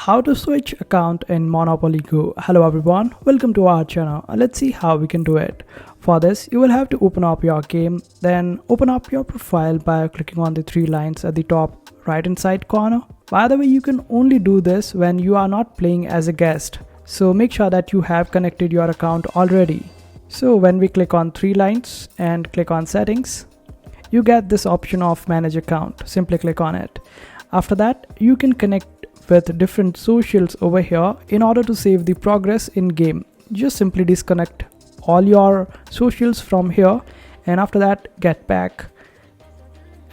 How to switch account in Monopoly Go. Hello everyone, welcome to our channel. Let's see how we can do it. For this, you will have to open up your game, then open up your profile by clicking on the three lines at the top right hand side corner. By the way, you can only do this when you are not playing as a guest. So make sure that you have connected your account already. So when we click on three lines and click on settings, you get this option of manage account. Simply click on it. After that, you can connect with different socials over here in order to save the progress in game. Just simply disconnect all your socials from here, and after that get back,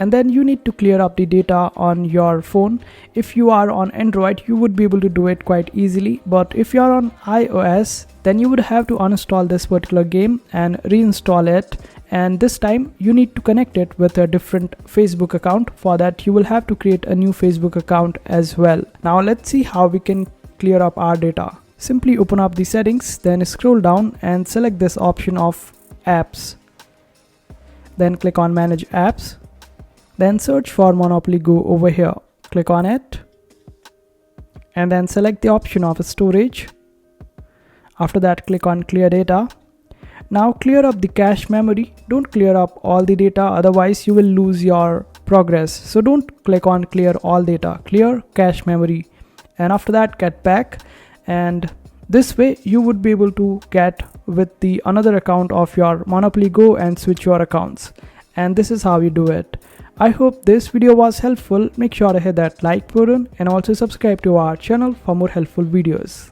and then you need to clear up the data on your phone. If you are on Android, you would be able to do it quite easily, but if you are on iOS, then you would have to uninstall this particular game and reinstall it, and this time you need to connect it with a different Facebook account. For that, you will have to create a new Facebook account as well. Now let's see how we can clear up our data. Simply open up the settings, then scroll down and select this option of apps, then click on manage apps, then search for Monopoly Go over here. Click on it and then select the option of storage. After that, click on clear data. Now clear up the cache memory. Don't clear up all the data, otherwise you will lose your progress. So don't click on clear all data, clear cache memory, and after that get back, and this way you would be able to get with the another account of your Monopoly Go and switch your accounts. And this is how you do it. I hope this video was helpful. Make sure to hit that like button and also subscribe to our channel for more helpful videos.